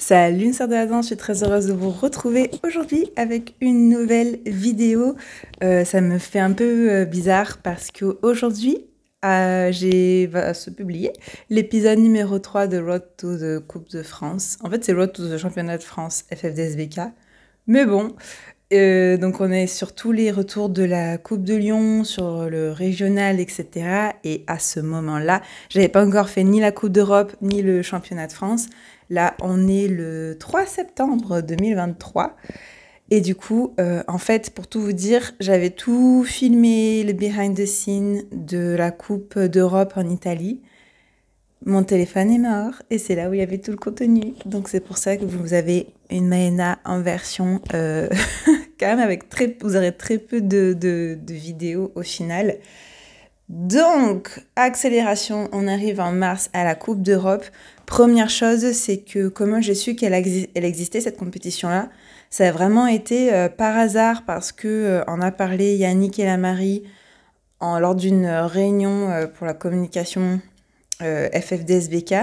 Salut, une sœur de la danse, je suis très heureuse de vous retrouver aujourd'hui avec une nouvelle vidéo. Ça me fait un peu bizarre parce qu'aujourd'hui, va se publier l'épisode numéro 3 de Road to the Coupe de France. En fait, c'est Road to the Championnat de France FFDSBK. Mais bon, donc on est sur tous les retours de la Coupe de Lyon, sur le régional, etc. Et à ce moment-là, j'avais pas encore fait ni la Coupe d'Europe, ni le Championnat de France. Là, on est le 3 septembre 2023. Et du coup, en fait, pour tout vous dire, j'avais tout filmé, le behind the scene de la Coupe d'Europe en Italie. Mon téléphone est mort et c'est là où il y avait tout le contenu. Donc c'est pour ça que vous avez une Maëna en version quand même avec vous aurez très peu de vidéos au final. Donc, accélération, on arrive en mars à la Coupe d'Europe. Première chose, c'est que comment j'ai su qu'elle existait, cette compétition-là, ça a vraiment été par hasard parce que on a parlé Yannick et la Marie lors d'une réunion pour la communication FFDSBK.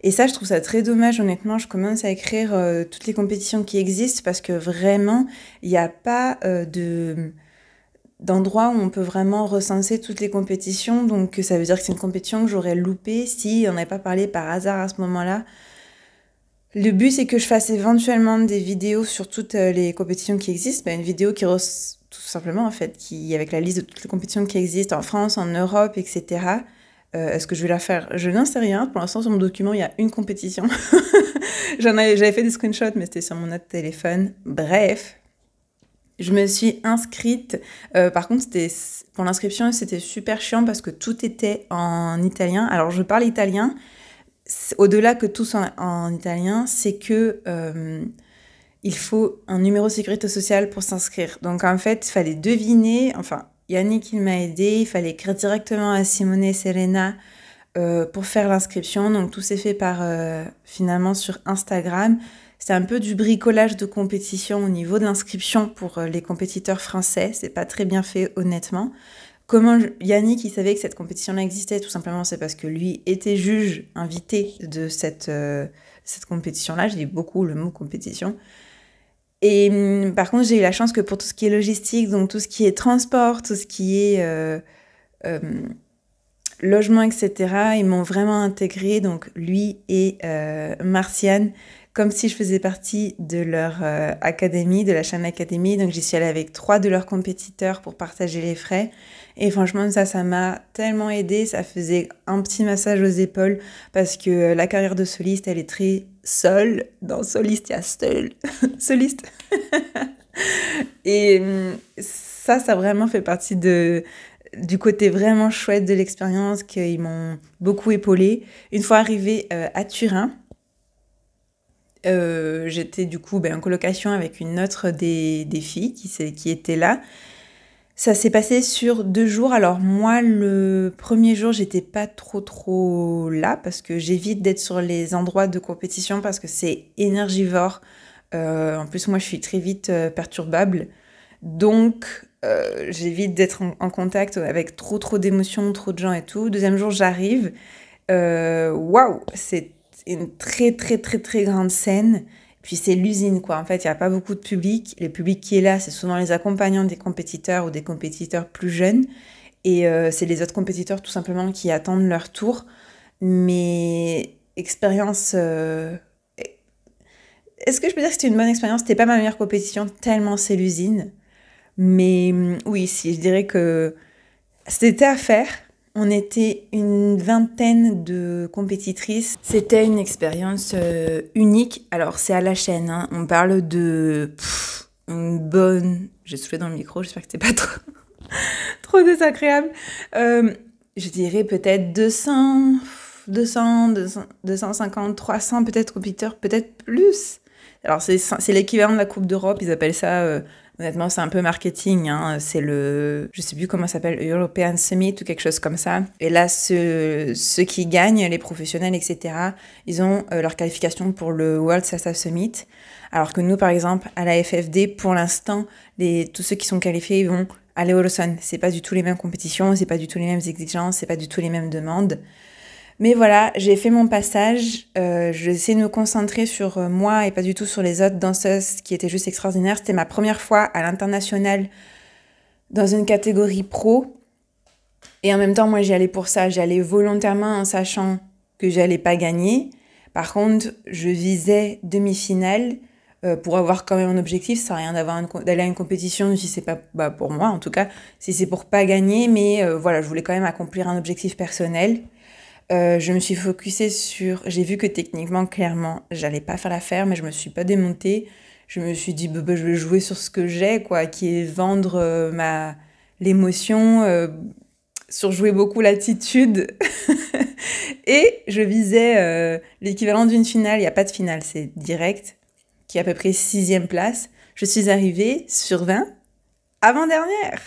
Et ça, je trouve ça très dommage, honnêtement. Je commence à écrire toutes les compétitions qui existent parce que vraiment, il n'y a pas d'endroit où on peut vraiment recenser toutes les compétitions. Donc, ça veut dire que c'est une compétition que j'aurais loupée si on n'avait pas parlé par hasard à ce moment-là. Le but, c'est que je fasse éventuellement des vidéos sur toutes les compétitions qui existent. Une vidéo qui tout simplement, en fait, avec la liste de toutes les compétitions qui existent en France, en Europe, etc. Est-ce que je vais la faire? Je n'en sais rien. Pour l'instant, sur mon document, il y a une compétition. J'avais fait des screenshots, mais c'était sur mon autre téléphone. Bref, je me suis inscrite. Par contre, pour l'inscription, c'était super chiant parce que tout était en italien. Alors, je parle italien. Au-delà que tout soit en italien, c'est que il faut un numéro de sécurité sociale pour s'inscrire. Donc, en fait, il fallait deviner. Enfin, Yannick, il m'a aidé. Il fallait écrire directement à Simone et Serena pour faire l'inscription. Donc, tout s'est fait finalement sur Instagram. C'est un peu du bricolage de compétition au niveau de l'inscription pour les compétiteurs français. C'est pas très bien fait, honnêtement. Comment Yannick, il savait que cette compétition-là existait? Tout simplement, c'est parce que lui était juge invité de cette compétition-là. Je dis beaucoup le mot compétition. Et par contre, j'ai eu la chance que pour tout ce qui est logistique, donc tout ce qui est transport, tout ce qui est logement, etc., ils m'ont vraiment intégré, donc lui et Martiane, comme si je faisais partie de leur académie, de la chaîne Académie. Donc j'y suis allée avec 3 de leurs compétiteurs pour partager les frais. Et franchement, ça m'a tellement aidée. Ça faisait un petit massage aux épaules parce que la carrière de soliste, elle est très seule. Dans soliste, il y a seul. Soliste. Et ça a vraiment fait partie du côté vraiment chouette de l'expérience, qu'ils m'ont beaucoup épaulée. Une fois arrivée à Turin, j'étais du coup en colocation avec une autre des filles qui était là. Ça s'est passé sur 2 jours. Alors moi, le premier jour, j'étais pas trop là parce que j'évite d'être sur les endroits de compétition parce que c'est énergivore. En plus, moi, je suis très vite perturbable. Donc, j'évite d'être en contact avec trop d'émotions, trop de gens et tout. Deuxième jour, j'arrive. Waouh, c'est une très grande scène. Puis c'est l'usine, quoi. En fait, il n'y a pas beaucoup de public. Le public qui est là, c'est souvent les accompagnants des compétiteurs ou des compétiteurs plus jeunes. Et c'est les autres compétiteurs, tout simplement, qui attendent leur tour. Mais expérience... Est-ce que je peux dire que c'était une bonne expérience? C'était pas ma meilleure compétition, tellement c'est l'usine. Mais oui, si, je dirais que c'était à faire. On était une vingtaine de compétitrices. C'était une expérience unique. Alors, c'est à la chaîne. Hein. On parle de une bonne... J'ai soufflé dans le micro, j'espère que c'était pas trop désagréable. Je dirais peut-être 250, 300 peut-être compétiteurs, peut-être plus. Alors, c'est l'équivalent de la Coupe d'Europe. Ils appellent ça... honnêtement, c'est un peu marketing, hein. C'est je sais plus comment ça s'appelle, European Summit ou quelque chose comme ça. Et là, ceux qui gagnent, les professionnels, etc., ils ont leur qualification pour le World Salsa Summit. Alors que nous, par exemple, à la FFD, pour l'instant, tous ceux qui sont qualifiés, ils vont à l'Eurosun. C'est pas du tout les mêmes compétitions, c'est pas du tout les mêmes exigences, c'est pas du tout les mêmes demandes. Mais voilà, j'ai fait mon passage. Je vais essayer de me concentrer sur moi et pas du tout sur les autres danseuses qui étaient juste extraordinaires. C'était ma première fois à l'international dans une catégorie pro. Et en même temps, moi, j'y allais pour ça. J'y allais volontairement en sachant que j'allais pas gagner. Par contre, je visais demi-finale pour avoir quand même un objectif. Ça sert à rien d'aller à une compétition si c'est pas, pour moi en tout cas, si c'est pour pas gagner. Mais voilà, je voulais quand même accomplir un objectif personnel. Je me suis focusée sur... J'ai vu que techniquement, clairement, j'allais pas faire l'affaire, mais je me suis pas démontée. Je me suis dit, je vais jouer sur ce que j'ai, quoi, qui est vendre l'émotion, surjouer beaucoup l'attitude. Et je visais l'équivalent d'une finale. Il n'y a pas de finale, c'est direct, qui est à peu près 6e place. Je suis arrivée sur 20, avant-dernière.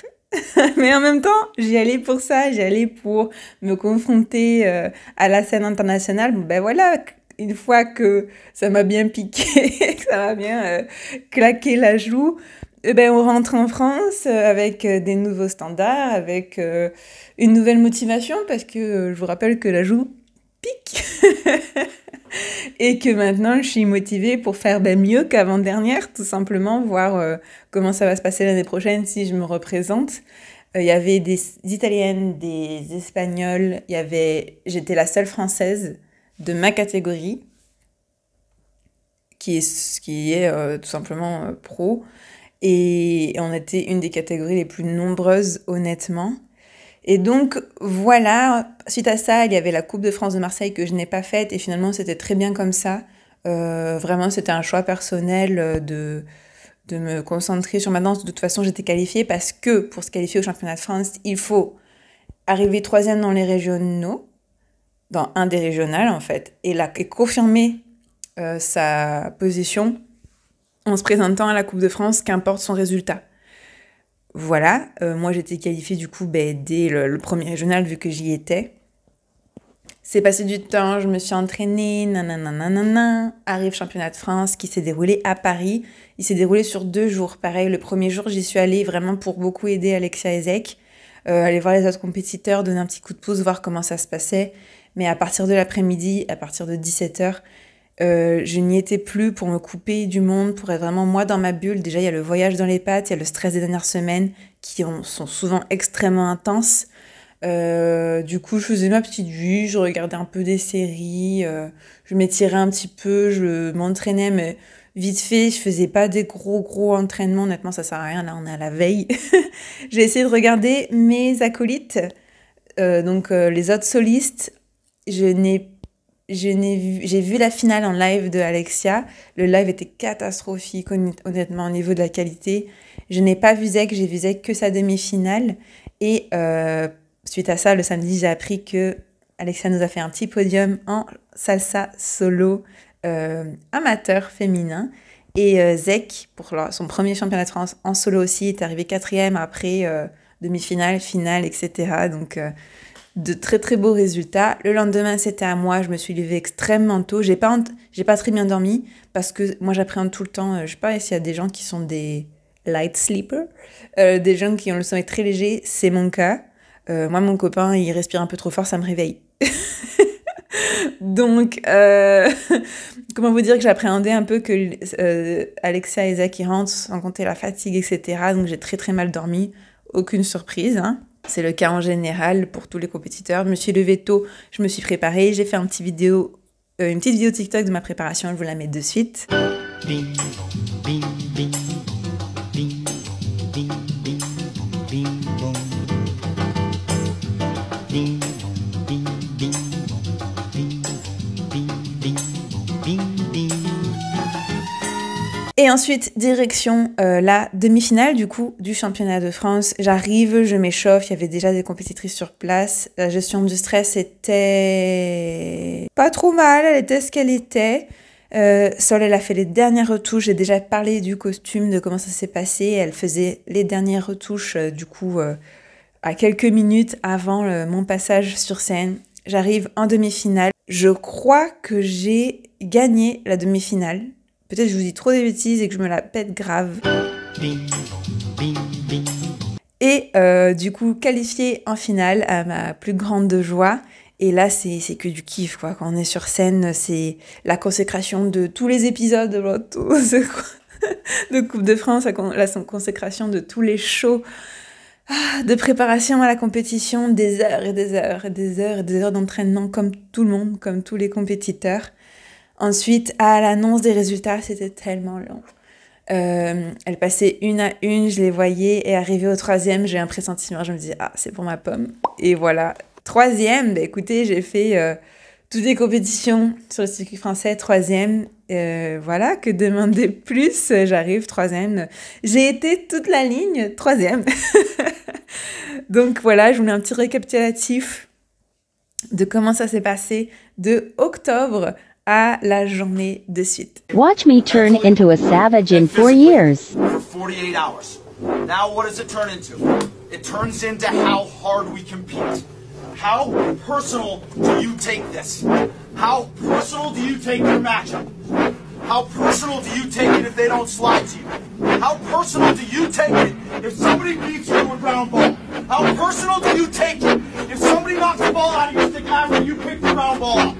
Mais en même temps, j'y allais pour ça, j'y allais pour me confronter à la scène internationale. Ben voilà, une fois que ça m'a bien piqué, que ça m'a bien claqué la joue, ben on rentre en France avec des nouveaux standards, avec une nouvelle motivation, parce que je vous rappelle que la joue pique. Et que maintenant, je suis motivée pour faire mieux qu'avant-dernière, tout simplement, voir comment ça va se passer l'année prochaine si je me représente. Il y avait des Italiennes, des Espagnols, j'étais la seule Française de ma catégorie, qui est tout simplement pro. Et on était une des catégories les plus nombreuses, honnêtement. Et donc, voilà, suite à ça, il y avait la Coupe de France de Marseille que je n'ai pas faite, et finalement, c'était très bien comme ça. Vraiment, c'était un choix personnel de me concentrer sur ma danse. De toute façon, j'étais qualifiée parce que pour se qualifier au championnat de France, il faut arriver 3e dans les régionaux, dans un des régionales, en fait, et confirmer sa position en se présentant à la Coupe de France, qu'importe son résultat. Voilà, moi j'étais qualifiée du coup dès le premier régional vu que j'y étais. C'est passé du temps, je me suis entraînée, nanana, arrive championnat de France qui s'est déroulé à Paris. Il s'est déroulé sur 2 jours. Pareil, le premier jour, j'y suis allée vraiment pour beaucoup aider Alexia Ezek, aller voir les autres compétiteurs, donner un petit coup de pouce, voir comment ça se passait. Mais à partir de l'après-midi, à partir de 17h, je n'y étais plus pour me couper du monde, pour être vraiment moi dans ma bulle. Déjà, il y a le voyage dans les pattes, il y a le stress des dernières semaines qui sont souvent extrêmement intenses. Du coup, je faisais ma petite vie, je regardais un peu des séries, je m'étirais un petit peu, je m'entraînais, mais vite fait, je faisais pas des gros entraînements. Honnêtement, ça sert à rien, là, on est à la veille. J'ai essayé de regarder mes acolytes, donc les autres solistes. J'ai vu la finale en live de Alexia. Le live était catastrophique, honnêtement, au niveau de la qualité. Je n'ai pas vu Zek, j'ai vu Zek que sa demi-finale. Et suite à ça, le samedi, j'ai appris que Alexia nous a fait un petit podium en salsa solo amateur féminin. Et Zek, pour son premier championnat de France en solo aussi, est arrivé 4e après demi-finale, finale, etc. Donc... de très très beaux résultats. Le lendemain, c'était à moi, je me suis levée extrêmement tôt. J'ai pas très bien dormi parce que moi j'appréhende tout le temps, je sais pas s'il y a des gens qui sont des light sleepers, des gens qui ont le sommeil très léger, c'est mon cas. Moi mon copain, il respire un peu trop fort, ça me réveille. Donc, comment vous dire que j'appréhendais un peu que Alexia et Ezek rentrent sans compter la fatigue, etc. Donc j'ai très très mal dormi, aucune surprise, hein. C'est le cas en général pour tous les compétiteurs. Je me suis levée tôt, je me suis préparée, j'ai fait une petite vidéo TikTok de ma préparation, je vous la mets de suite. Et ensuite, direction la demi-finale du coup du championnat de France. J'arrive, je m'échauffe, il y avait déjà des compétitrices sur place. La gestion du stress était pas trop mal, elle était ce qu'elle était. Sol, elle a fait les dernières retouches. J'ai déjà parlé du costume, de comment ça s'est passé. Elle faisait les dernières retouches du coup à quelques minutes avant mon passage sur scène. J'arrive en demi-finale. Je crois que j'ai gagné la demi-finale. Peut-être que je vous dis trop des bêtises et que je me la pète grave. Et du coup, qualifiée en finale à ma plus grande joie. Et là, c'est que du kiff, quoi. Quand on est sur scène, c'est la consécration de tous les épisodes de Coupe de France, la consécration de tous les shows de préparation à la compétition, des heures et des heures et des heures et des heures d'entraînement comme tout le monde, comme tous les compétiteurs. Ensuite, à l'annonce des résultats, c'était tellement long. Elles passaient une à une, je les voyais, et arrivé au troisième, j'ai un pressentiment, je me dis, ah, c'est pour ma pomme. Et voilà, troisième, bah, écoutez, j'ai fait toutes les compétitions sur le circuit français, troisième, voilà, que demander plus, j'arrive troisième. J'ai été toute la ligne, troisième. Donc voilà, je vous mets un petit récapitulatif de comment ça s'est passé de octobre à la journée de suite. Watch me turn into a savage in 4 years. For 48 hours. Now what does it turn into? It turns into how hard we compete. How personal do you take this? How personal do you take your matchup? How personal do you take it if they don't slide to you? How personal do you take it if somebody beats you with round ball? How personal do you take it if somebody knocks the ball out of your stick after you pick the round ball up?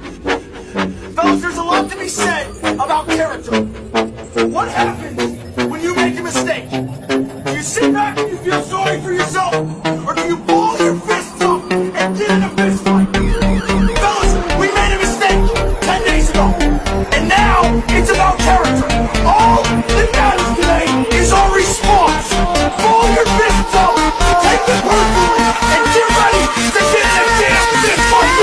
Fellas, there's a lot to be said about character. What happens when you make a mistake? Do you sit back and you feel sorry for yourself? Or do you ball your fists up and get in a fist fight? Fellas, we made a mistake 10 days ago. And now it's about character. All that matters today is our response. Ball your fists up, take it personally, and get ready to get in a damn fist fight.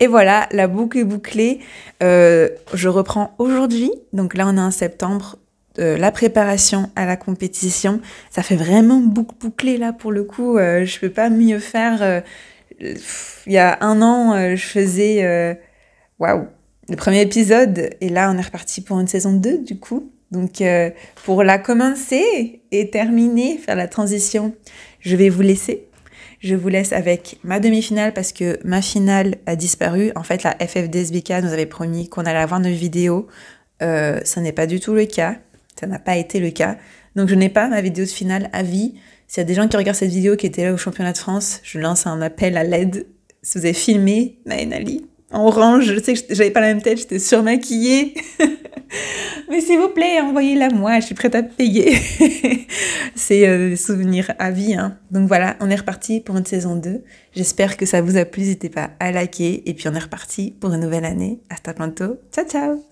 Et voilà, la boucle est bouclée. Je reprends aujourd'hui, donc là on est en septembre, la préparation à la compétition. Ça fait vraiment bouclé là pour le coup, je peux pas mieux faire. Il y a 1 an, je faisais le premier épisode et là on est reparti pour une saison 2 du coup. Donc pour la commencer et terminer, faire la transition, je vais vous laisser. Je vous laisse avec ma demi-finale parce que ma finale a disparu. En fait, la FFDSBK nous avait promis qu'on allait avoir nos vidéos. Ça n'est pas du tout le cas. Ça n'a pas été le cas. Donc, je n'ai pas ma vidéo de finale à vie. S'il y a des gens qui regardent cette vidéo qui étaient là au championnat de France, je lance un appel à l'aide. Si vous avez filmé Naenali en orange, je sais que j'avais pas la même tête, j'étais surmaquillée. Mais s'il vous plaît, envoyez-la moi, je suis prête à payer. C'est des souvenirs à vie, hein. Donc voilà, on est reparti pour une saison 2. J'espère que ça vous a plu, n'hésitez pas à liker. Et puis on est reparti pour une nouvelle année. Hasta pronto. Ciao, ciao.